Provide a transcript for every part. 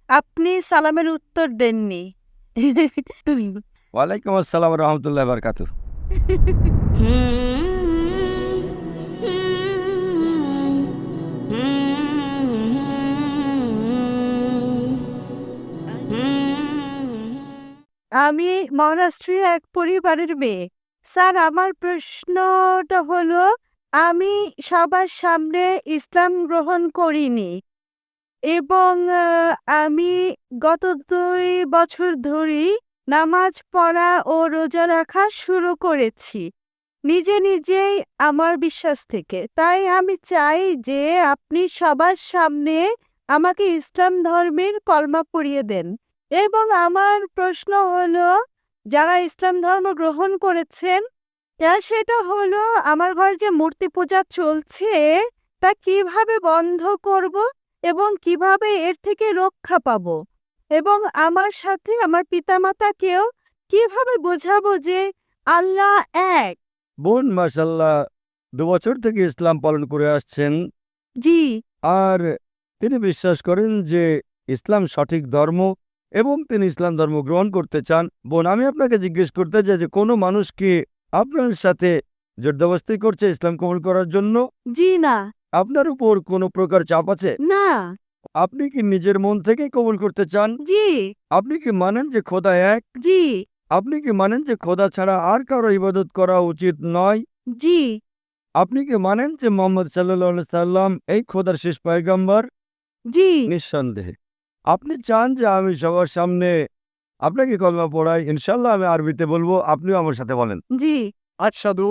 আপনি সালামের উত্তর দেননি। ওয়ালাইকুম আসসালাম রহমতুল্লাহ বারকাতু। আমি মহারাষ্ট্রের এক পরিবারের মেয়ে। স্যার, আমার প্রশ্নটা হলো, আমি সবার সামনে ইসলাম গ্রহণ করিনি এবং আমি গত ২ বছর ধরেই নামাজ পড়া ও রোজা রাখা শুরু করেছি নিজেই আমার বিশ্বাস থেকে। তাই আমি চাই যে আপনি সবার সামনে আমাকে ইসলাম ধর্মের কলমা পড়িয়ে দেন। এবং আমার প্রশ্ন হলো, যারা ইসলাম ধর্ম গ্রহণ করেছেন, সেটা হলো, আমার ঘরে যে মূর্তি পূজা চলছে তা কিভাবে বন্ধ করব এবং কিভাবে এর থেকে রক্ষা পাবো, এবং আমার সাথে আমার পিতামাতাকেও কিভাবে বোঝাবো যে আল্লাহ এক। বোন মাশাল্লাহ ২ বছর থেকে ইসলাম পালন করে আসছেন, জি। আর তিনি বিশ্বাস করেন যে ইসলাম সঠিক ধর্ম এবং তিনি ইসলাম ধর্ম গ্রহণ করতে চান। বোন, আমি আপনাকে জিজ্ঞেস করতে চাই যে কোনো মানুষ কি আপনার সাথে জোরজবস্তি করছে ইসলাম কবুল করার জন্য? জি না। আপনার উপর কোনো প্রকার চাপ আছে? না। আপনি কি নিজের মন থেকেই কবুল করতে চান? জি। আপনি কি মানেন যে খোদা এক? জি। আপনি কি মানেন যে খোদা ছাড়া আর কারো ইবাদত করা উচিত নয়? জি। আপনি কি মানেন যে মোহাম্মদ সাল্লাল্লাহু সাল্লাম এই খোদার শেষ পয়গম্বর? জি। নিঃসন্দেহে। আপনি চান যে আমি সবার সামনে আপনাকে কলমা পড়াই। ইনশাআল্লাহ আমি আরবিতে বলবো, আপনিও আমার সাথে বলেন। জি। আশহাদু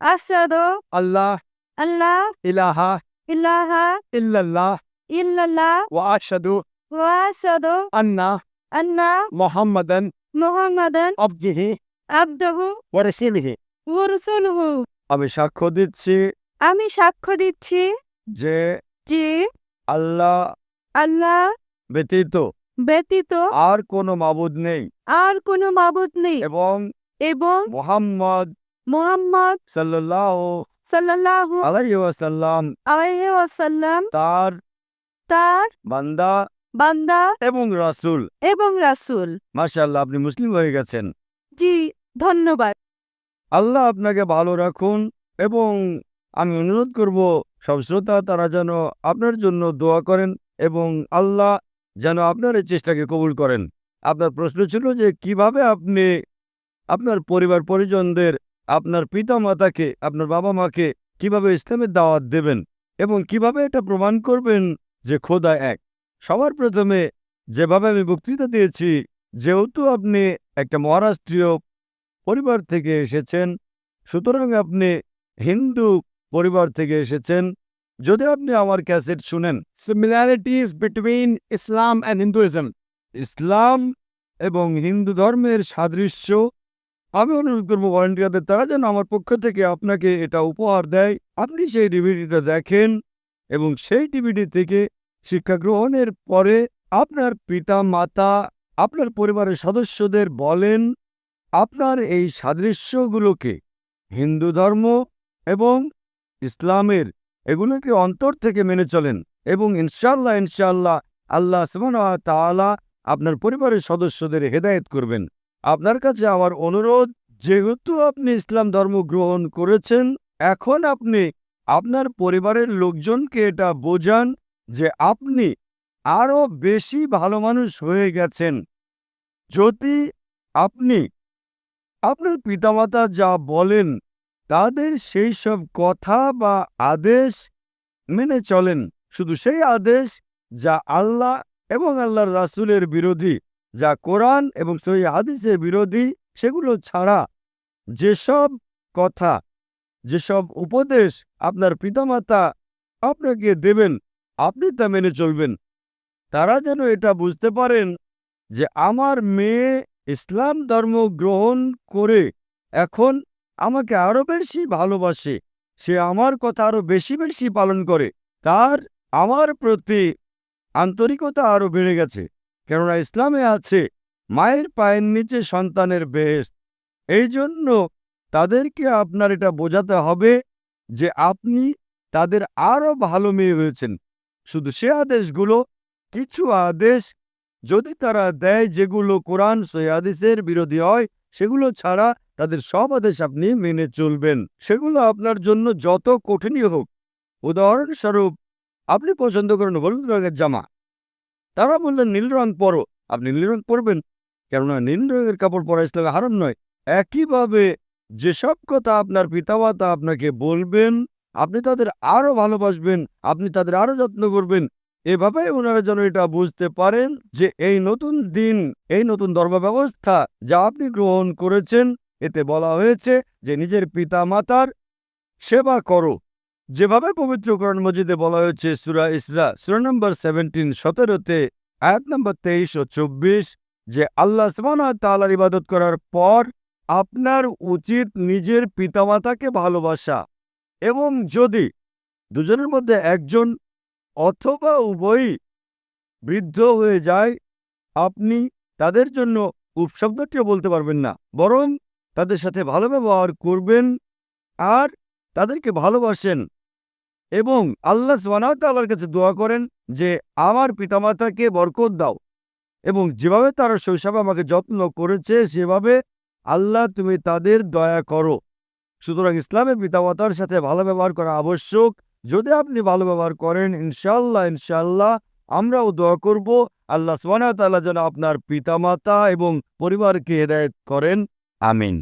আশহাদু আল্লাহ আল্লাহ ইলাহা ইলাহা ইল্লাল্লাহ ইল্লাল্লাহ ওয়া আশহাদু ওয়া আশহাদু আন্না আন্না মুহাম্মাদান মুহাম্মাদান আবদিহি আবদুহু ওয়া রাসূলিহি। ওয়া রাসূলুহু। আমি সাক্ষ্য দিচ্ছি আমি সাক্ষ্য দিচ্ছি যে যে আল্লাহ আল্লাহ ব্যতীত ব্যতীত আর কোনো মাবুদ নেই আর কোনো মাবুদ নেই এবং এবং মুহাম্মদ মুহাম্মদ সাল্লাল্লাহু সাল্লাল্লাহু আলাইহি ওয়াসাল্লাম আলাইহি ওয়াসাল্লাম তার তার বান্দা বান্দা এবং রাসূল। এবং রাসূল। মাশাআল্লাহ, আপনি মুসলিম হয়ে গেছেন। জি, ধন্যবাদ। আল্লাহ আপনাকে ভালো রাখুন এবং আমি অনুরোধ করব সব শ্রোতা তারা যেন আপনার জন্য দোয়া করেন এবং আল্লাহ যেন আপনার এই চেষ্টাকে কবুল করেন। আপনার প্রশ্ন ছিল যে কিভাবে আপনি আপনার পরিবার পরিজনদের, আপনার পিতা মাতাকে, আপনার বাবা মাকে কিভাবে ইসলামের দাওয়াত দেবেন এবং কিভাবে এটা প্রমাণ করবেন যে খোদা এক। সবার প্রথমে যেভাবে আমি বক্তৃতা দিয়েছি, যেহেতু আপনি একটা মহারাষ্ট্রীয় পরিবার থেকে এসেছেন, সুতরাং আপনি হিন্দু পরিবার থেকে এসেছেন। যদি আপনি আমার ক্যাসেট শুনেন, Similarities between Islam and Hinduism. ইসলাম এবং হিন্দু ধর্মের সাদৃশ্য, আমি অনুরোধ করবো ভলেন্টিয়ারদের তারা যেন আমার পক্ষ থেকে আপনাকে এটা উপহার দেয়। আপনি সেই ডিভিডিটা দেখেন এবং সেই ডিভিডি থেকে শিক্ষা গ্রহণের পরে আপনার পিতা মাতা, আপনার পরিবারের সদস্যদের বলেন আপনার এই সাদৃশ্যগুলোকে, হিন্দু ধর্ম এবং ইসলামের, এগুলোকে অন্তর থেকে মেনে চলেন এবং ইনশাআল্লাহ আল্লাহ সুবহানাহু ওয়া তাআলা আপনার পরিবারের সদস্যদের হেদায়েত করবেন। আপনার কাছে আমার অনুরোধ, যেহেতু আপনি ইসলাম ধর্ম গ্রহণ করেছেন, এখন আপনি আপনার পরিবারের লোকজনকে এটা বোঝান যে আপনি আরো বেশি ভালো মানুষ হয়ে গেছেন যদি আপনি আপনার পিতামাতা যা বলেন তাদের সেই সব কথা বা আদেশ মেনে চলেন। শুধু সেই আদেশ যা আল্লাহ এবং আল্লাহর রাসূলের বিরোধী, যা কোরআন এবং সহিহ হাদিসের বিরোধী, সেগুলো ছাড়া যেসব কথা, যেসব উপদেশ আপনার পিতামাতা আপনাকে দেবেন, আপনি তা মেনে চলবেন। তারা যেন এটা বুঝতে পারেন যে আমার মেয়ে ইসলাম ধর্ম গ্রহণ করে এখন আমাকে আরো বেশি ভালোবাসে, সে আমার কথা আরো বেশি পালন করে, তার আমার প্রতি আন্তরিকতা আরো বেড়ে গেছে। কেননা ইসলামে আছে মায়ের পায়ের নিচে সন্তানের বেহেশত। এই জন্য তাদেরকে আপনার এটা বোঝাতে হবে যে আপনি তাদের আরো ভালো মেয়ে হয়েছেন। শুধু সে আদেশগুলো, কিছু আদেশ যদি তারা দেয় যেগুলো কোরআন সহিহ হাদিসের বিরোধী হয়, সেগুলো ছাড়া তাদের সব আদেশ আপনি মেনে চলবেন। সেগুলো আপনার জন্য যত কঠিনই হোক। উদাহরণস্বরূপ, আপনি পছন্দ করেন হলুদ রঙের জামা, তারা বললেন নীল রং পরো, আপনি নীল রং পরবেন, কেননা নীল রঙের কাপড় পরা ইসলামে হারাম নয়। একইভাবে যেসব কথা আপনার পিতামাতা আপনাকে বলবেন, আপনি তাদের আরো ভালোবাসবেন, আপনি তাদের আরো যত্ন করবেন। এভাবে ওনারা যেন এটা বুঝতে পারেন যে এই নতুন দিন, এই নতুন ধর্ম ব্যবস্থা যা আপনি গ্রহণ করেছেন, এতে বলা হয়েছে যে নিজের পিতামাতার সেবা করো। যেভাবে পবিত্র কোরআন মজিদে বলা হয়েছে সূরা ইসরা সূরা নম্বর 17 17-তে আয়াত নম্বর 23 ও 24, যে আল্লাহ সুবহানাহু ওয়া তাআলার ইবাদত করার পর আপনার উচিত নিজের পিতামাতাকে ভালোবাসা, এবং যদি দুজনের মধ্যে একজন অথবা উভয়ই বৃদ্ধ হয়ে যায়, আপনি তাদের জন্য উফ শব্দটিও বলতে পারবেন না, বরং তাদের সাথে ভালো ব্যবহার করবেন আর তাদেরকে ভালোবাসেন এবং আল্লাহ সুবহানাহু ওয়া তাআলার কাছে দোয়া করেন যে আমার পিতামাতাকে বরকত দাও, এবং যেভাবে তারা শৈশবে আমাকে যত্ন করেছে সেভাবে আল্লাহ তুমি তাদের দয়া করো। সুতরাং ইসলামে পিতামাতার সাথে ভালো ব্যবহার করা আবশ্যক। যদি আপনি ভালো ব্যবহার করেন, ইনশাআল্লাহ ইনশাআল্লাহ আমরাও দোয়া করব আল্লাহ সুবহানাহু ওয়া তাআলা যেন আপনার পিতামাতা এবং পরিবারকে হেদায়েত করেন। আমিন।